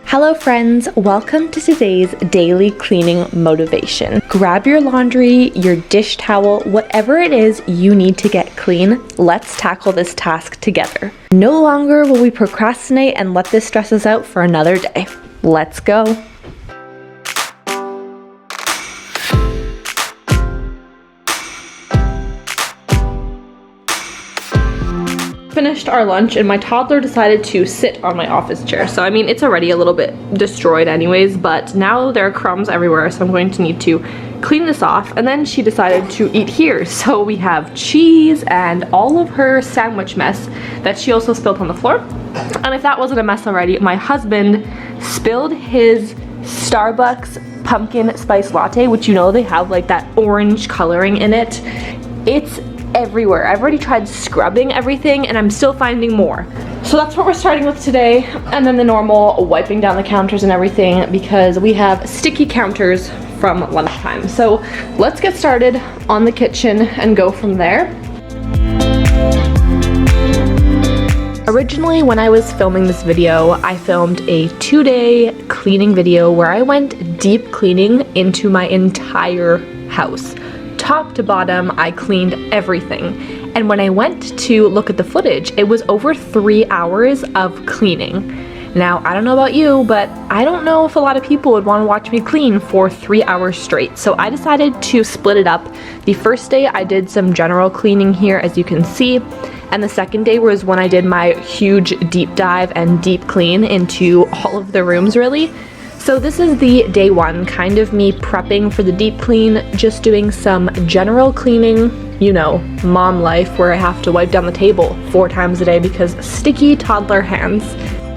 Hello friends, welcome to today's daily cleaning motivation. Grab your laundry, your dish towel, whatever it is you need to get clean. Let's tackle this task together. No longer will we procrastinate and let this stress us out for another day. Let's go. Finished our lunch and my toddler decided to sit on my office chair. So I mean, it's already a little bit destroyed anyways, but now there are crumbs everywhere, so I'm going to need to clean this off. And then she decided to eat here. So we have cheese and all of her sandwich mess that she also spilled on the floor. And if that wasn't a mess already, my husband spilled his Starbucks pumpkin spice latte, which you know they have like that orange coloring in it. It's everywhere. I've already tried scrubbing everything and I'm still finding more. So that's what we're starting with today, and then the normal wiping down the counters and everything because we have sticky counters from lunchtime. So let's get started on the kitchen and go from there. Originally, when I was filming this video, I filmed a 2-day cleaning video where I went deep cleaning into my entire house. Top to bottom, I cleaned everything. And when I went to look at the footage, it was over 3 hours of cleaning. Now, I don't know about you, but I don't know if a lot of people would want to watch me clean for 3 hours straight. So I decided to split it up. The first day I did some general cleaning here, as you can see. And the second day was when I did my huge deep dive and deep clean into all of the rooms, really. So this is the day one, kind of me prepping for the deep clean, just doing some general cleaning, you know, mom life where I have to wipe down the table 4 times a day because sticky toddler hands.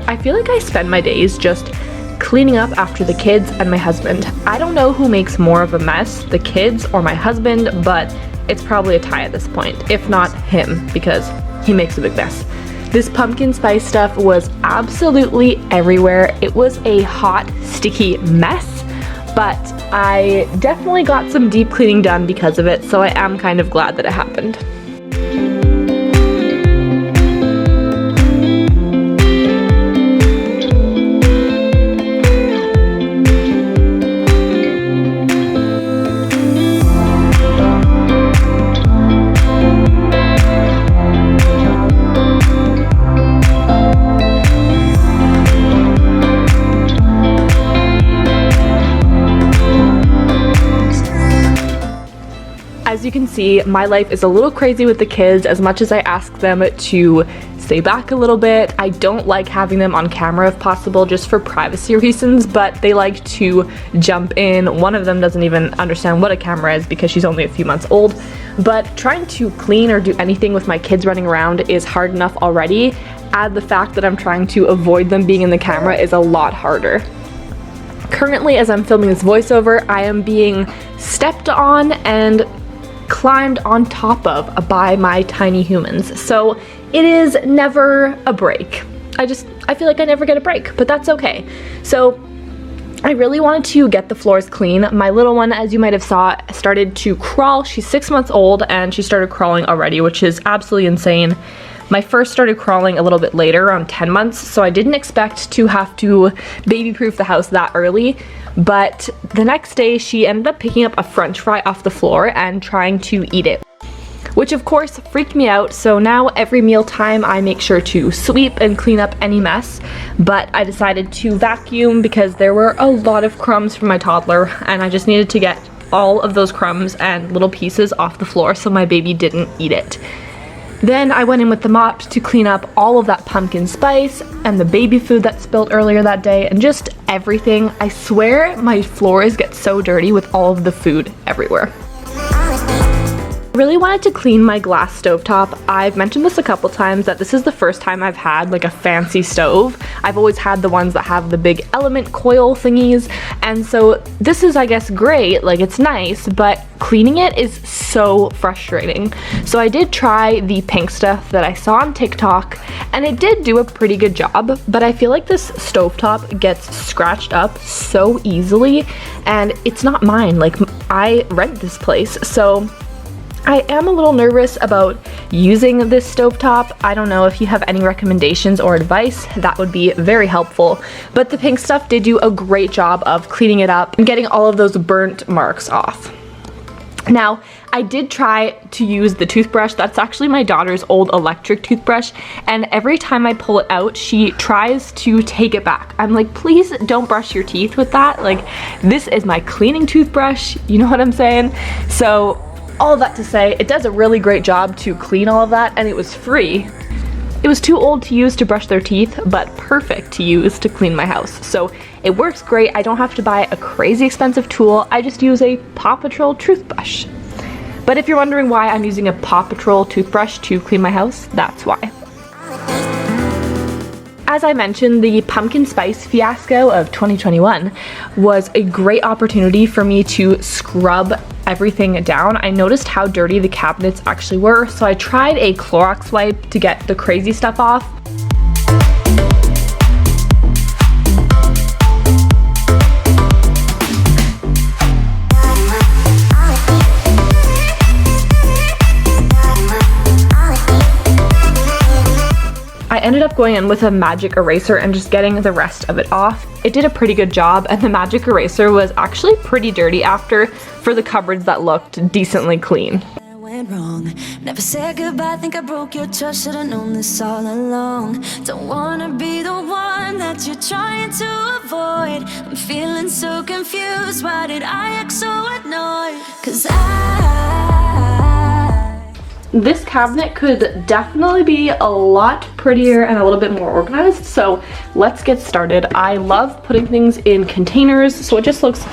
I feel like I spend my days just cleaning up after the kids and my husband. I don't know who makes more of a mess, the kids or my husband, but it's probably a tie at this point, if not him, because he makes a big mess. This pumpkin spice stuff was absolutely everywhere. It was a hot, sticky mess, but I definitely got some deep cleaning done because of it, so I am kind of glad that it happened. As you can see, my life is a little crazy with the kids. As much as I ask them to stay back a little bit, I don't like having them on camera if possible, just for privacy reasons, but they like to jump in. One of them doesn't even understand what a camera is because she's only a few months old. But trying to clean or do anything with my kids running around is hard enough already. Add the fact that I'm trying to avoid them being in the camera is a lot harder. Currently, as I'm filming this voiceover, I am being stepped on and climbed on top of by my tiny humans. So it is never a break. I feel like I never get a break, but that's okay. So I really wanted to get the floors clean. My little one, as you might have saw, started to crawl. She's 6 months old and she started crawling already, which is absolutely insane. My first started crawling a little bit later, around 10 months, so I didn't expect to have to baby-proof the house that early, but the next day she ended up picking up a french fry off the floor and trying to eat it, which of course freaked me out. So now every mealtime I make sure to sweep and clean up any mess, but I decided to vacuum because there were a lot of crumbs from my toddler and I just needed to get all of those crumbs and little pieces off the floor so my baby didn't eat it. Then I went in with the mop to clean up all of that pumpkin spice and the baby food that spilled earlier that day and just everything. I swear my floors get so dirty with all of the food everywhere. I really wanted to clean my glass stovetop. I've mentioned this a couple times that this is the first time I've had like a fancy stove. I've always had the ones that have the big element coil thingies, and so this is, I guess, great, like it's nice, but cleaning it is so frustrating. So I did try the pink stuff that I saw on TikTok and it did do a pretty good job, but I feel like this stovetop gets scratched up so easily and it's not mine. Like, I rent this place, so I am a little nervous about using this stovetop. I don't know if you have any recommendations or advice. That would be very helpful. But the pink stuff did do a great job of cleaning it up and getting all of those burnt marks off. Now, I did try to use the toothbrush. That's actually my daughter's old electric toothbrush, and every time I pull it out, she tries to take it back. I'm like, please don't brush your teeth with that. Like, this is my cleaning toothbrush, you know what I'm saying? So, all of that to say, it does a really great job to clean all of that, and it was free. It was too old to use to brush their teeth, but perfect to use to clean my house. So it works great. I don't have to buy a crazy expensive tool. I just use a Paw Patrol toothbrush. But if you're wondering why I'm using a Paw Patrol toothbrush to clean my house, that's why. As I mentioned, the pumpkin spice fiasco of 2021 was a great opportunity for me to scrub everything down. I noticed how dirty the cabinets actually were, so I tried a Clorox wipe to get the crazy stuff off. I ended up going in with a magic eraser and just getting the rest of it off. It did a pretty good job, and the magic eraser was actually pretty dirty after for the cupboards that looked decently clean. Wrong. Never said goodbye, think I broke your trust, should've known this all along. Don't wanna be the one that you're trying to avoid. I'm feeling so confused, why did I act so annoyed? Cause this cabinet could definitely be a lot prettier and a little bit more organized, so let's get started. I love putting things in containers, so it just looks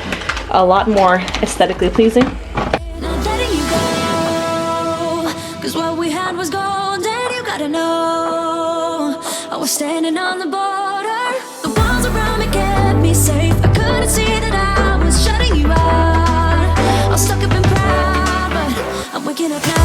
a lot more aesthetically pleasing. Not letting you go, cause what we had was gold, and you gotta know I was standing on the border. The walls around me kept me safe. I couldn't see that I was shutting you out. I was stuck up and proud, but I'm waking up now.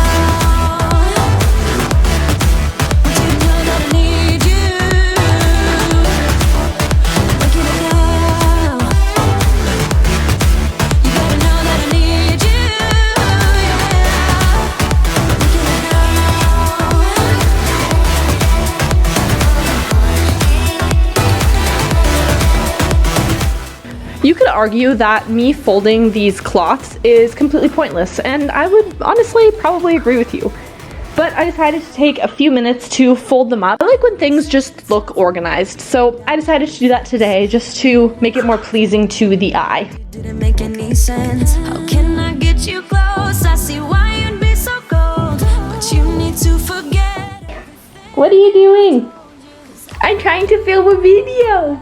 You could argue that me folding these cloths is completely pointless, and I would honestly probably agree with you. But I decided to take a few minutes to fold them up. I like when things just look organized, so I decided to do that today just to make it more pleasing to the eye. Didn't make any sense. How can I get you close? I see why you'd be so cold, but you need to forget. What are you doing? I'm trying to film a video.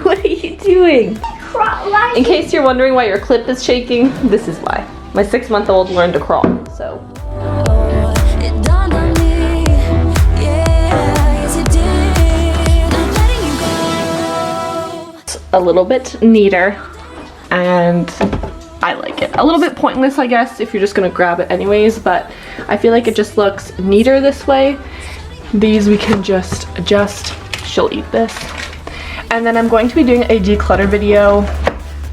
What are you doing? In case you're wondering why your clip is shaking, this is why. My 6-month-old learned to crawl, so. It dawned on me, yeah, yes it did. Not letting you go. It's a little bit neater, and I like it. A little bit pointless, I guess, if you're just gonna grab it anyways, but I feel like it just looks neater this way. These we can just adjust. She'll eat this. And then I'm going to be doing a declutter video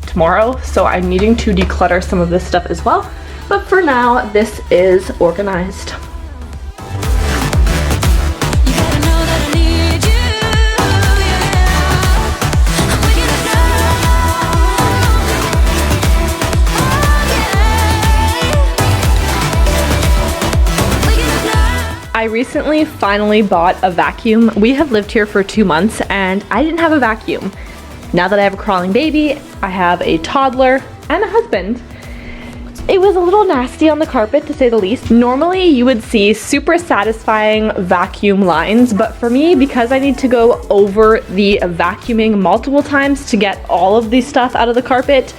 tomorrow, so I'm needing to declutter some of this stuff as well. But for now, this is organized. I recently finally bought a vacuum. We have lived here for 2 months and I didn't have a vacuum. Now that I have a crawling baby, I have a toddler and a husband. It was a little nasty on the carpet, to say the least. Normally you would see super satisfying vacuum lines, but for me, because I need to go over the vacuuming multiple times to get all of the stuff out of the carpet,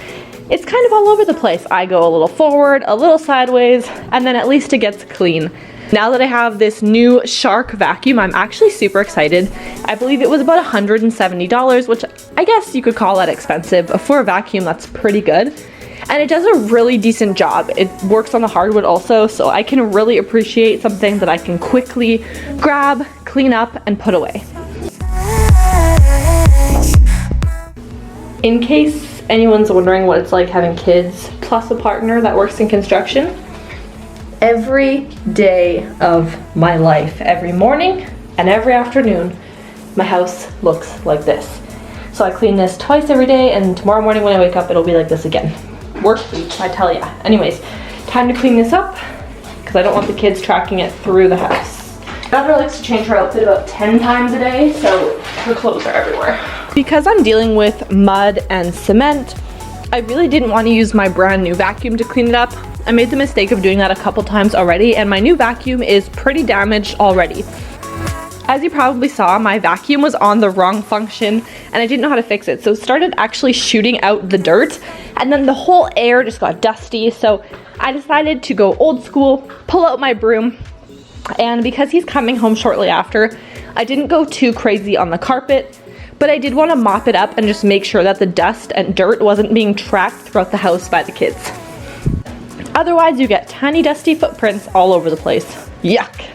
it's kind of all over the place. I go a little forward, a little sideways, and then at least it gets clean. Now that I have this new Shark vacuum, I'm actually super excited. I believe it was about $170, which I guess you could call that expensive. For a vacuum, that's pretty good. And it does a really decent job. It works on the hardwood also, so I can really appreciate something that I can quickly grab, clean up, and put away. In case anyone's wondering what it's like having kids plus a partner that works in construction, every day of my life. Every morning and every afternoon, my house looks like this. So I clean this twice every day, and tomorrow morning when I wake up, it'll be like this again. Work week, I tell ya. Anyways, time to clean this up, because I don't want the kids tracking it through the house. Daughter likes to change her outfit about 10 times a day, so her clothes are everywhere. Because I'm dealing with mud and cement, I really didn't want to use my brand new vacuum to clean it up. I made the mistake of doing that a couple times already, and my new vacuum is pretty damaged already. As you probably saw, my vacuum was on the wrong function and I didn't know how to fix it. So it started actually shooting out the dirt, and then the whole air just got dusty. So I decided to go old school, pull out my broom, and because he's coming home shortly after, I didn't go too crazy on the carpet, but I did want to mop it up and just make sure that the dust and dirt wasn't being tracked throughout the house by the kids. Otherwise, you get tiny dusty footprints all over the place. Yuck.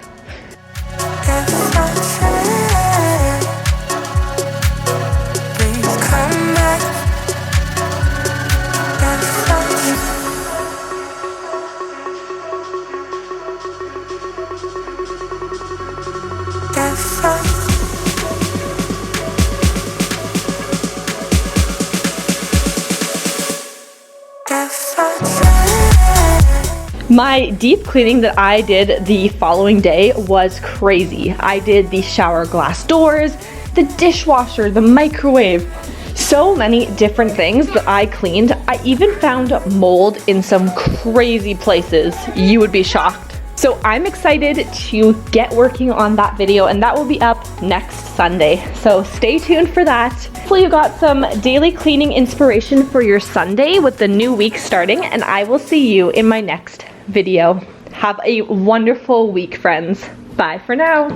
My deep cleaning that I did the following day was crazy. I did the shower glass doors, the dishwasher, the microwave, so many different things that I cleaned. I even found mold in some crazy places. You would be shocked. So I'm excited to get working on that video, and that will be up next Sunday. So stay tuned for that. Hopefully you got some daily cleaning inspiration for your Sunday with the new week starting, and I will see you in my next video. Have a wonderful week, friends. Bye for now.